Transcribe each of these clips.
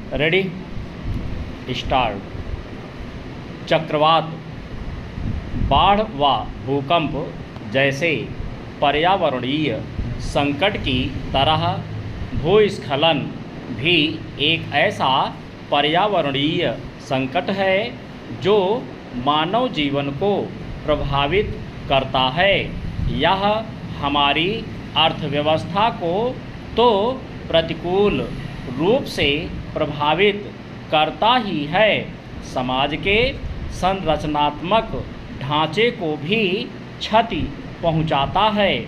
Ready start. चक्रवात, बाढ़ व भूकंप जैसे पर्यावरणीय संकट की तरह भूस्खलन भी एक ऐसा पर्यावरणीय संकट है जो मानव जीवन को प्रभावित करता है। यह हमारी अर्थव्यवस्था को तो प्रतिकूल रूप से प्रभावित करता ही है, समाज के संरचनात्मक ढांचे को भी क्षति पहुंचाता है।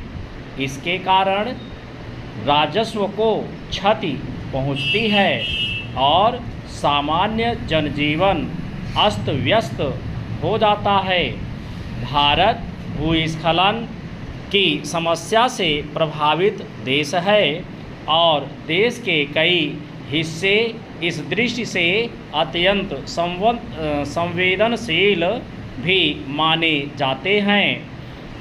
इसके कारण राजस्व को क्षति पहुंचती है और सामान्य जनजीवन अस्त व्यस्त हो जाता है। भारत भूस्खलन की समस्या से प्रभावित देश है और देश के कई हिस्से इस दृष्टि से अत्यंत संवेदनशील भी माने जाते हैं।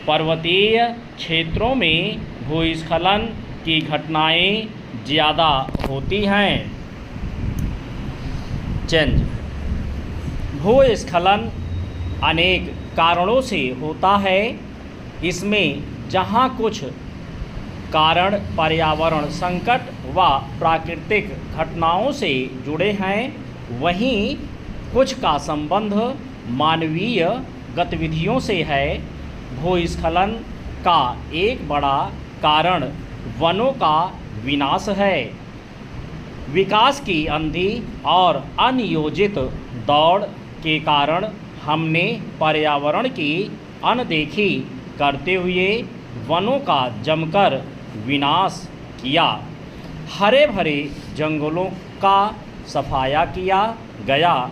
पर्वतीय क्षेत्रों में भूस्खलन की घटनाएं ज़्यादा होती हैं। चेंज। भूस्खलन अनेक कारणों से होता है। इसमें जहां कुछ कारण पर्यावरण संकट व प्राकृतिक घटनाओं से जुड़े हैं, वहीं कुछ का संबंध मानवीय गतिविधियों से है। भूस्खलन का एक बड़ा कारण वनों का विनाश है। विकास की अंधी और अनियोजित दौड़ के कारण हमने पर्यावरण की अनदेखी करते हुए वनों का जमकर विनाश किया। हरे भरे जंगलों का सफाया किया गया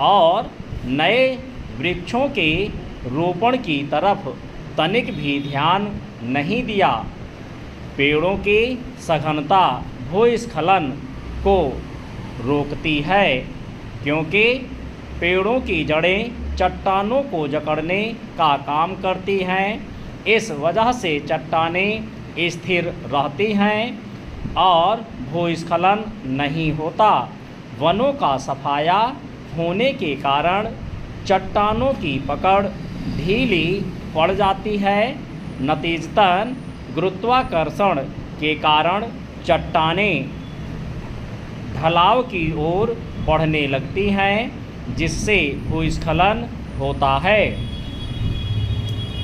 और नए वृक्षों के रोपण की तरफ तनिक भी ध्यान नहीं दिया। पेड़ों की सघनता भूस्खलन को रोकती है, क्योंकि पेड़ों की जड़ें चट्टानों को जकड़ने का काम करती हैं। इस वजह से चट्टानें स्थिर रहती हैं और भूस्खलन नहीं होता। वनों का सफाया होने के कारण चट्टानों की पकड़ ढीली पड़ जाती है। नतीजतन गुरुत्वाकर्षण के कारण चट्टानें ढलाव की ओर बढ़ने लगती हैं, जिससे भूस्खलन होता है।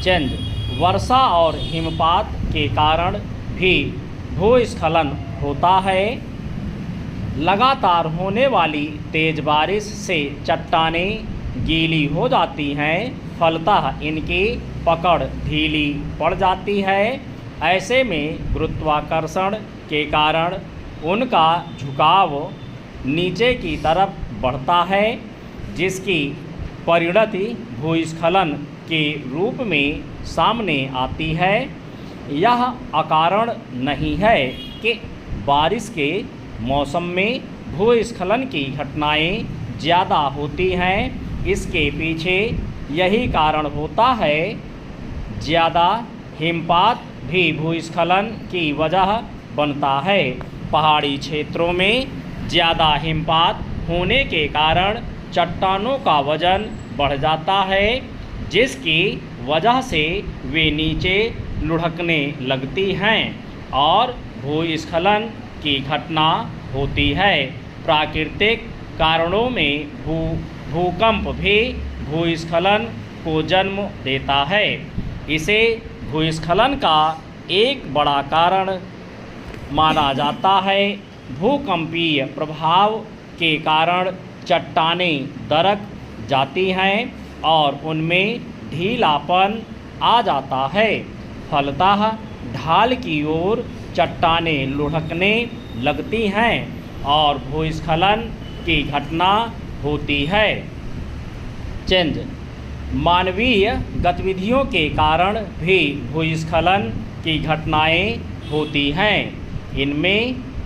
चेंज। वर्षा और हिमपात के कारण भी भूस्खलन होता है। लगातार होने वाली तेज बारिश से चट्टानें गीली हो जाती हैं, फलतः इनकी पकड़ ढीली पड़ जाती है। ऐसे में गुरुत्वाकर्षण के कारण उनका झुकाव नीचे की तरफ बढ़ता है, जिसकी परिणति भूस्खलन के रूप में सामने आती है। यह अकारण नहीं है कि बारिश के मौसम में भूस्खलन की घटनाएं ज़्यादा होती हैं। इसके पीछे यही कारण होता है। ज़्यादा हिमपात भी भूस्खलन की वजह बनता है। पहाड़ी क्षेत्रों में ज़्यादा हिमपात होने के कारण चट्टानों का वजन बढ़ जाता है, जिसकी वजह से वे नीचे लुढ़कने लगती हैं और भूस्खलन की घटना होती है। प्राकृतिक कारणों में भूकंप भी भूस्खलन को जन्म देता है। इसे भूस्खलन का एक बड़ा कारण माना जाता है। भूकंपीय प्रभाव के कारण चट्टानें दरक जाती हैं और उनमें ढीलापन आ जाता है। फलतः ढाल की ओर चट्टानें लुढ़कने लगती हैं और भूस्खलन की घटना होती है। चेंज। मानवीय गतिविधियों के कारण भी भूस्खलन की घटनाएं होती हैं। इनमें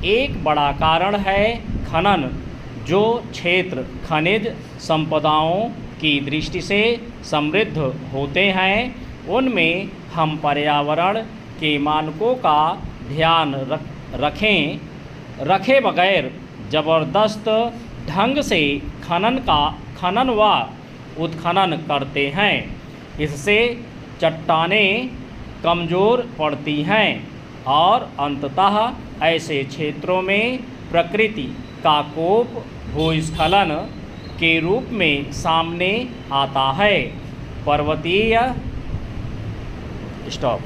एक बड़ा कारण है खनन। जो क्षेत्र खनिज संपदाओं की दृष्टि से समृद्ध होते हैं, उनमें हम पर्यावरण के मानकों का ध्यान रखे बगैर ज़बरदस्त ढंग से खनन व उत्खनन करते हैं। इससे चट्टानें कमज़ोर पड़ती हैं और अंततः ऐसे क्षेत्रों में प्रकृति का कोप भूस्खलन के रूप में सामने आता है। पर्वतीय स्टॉप।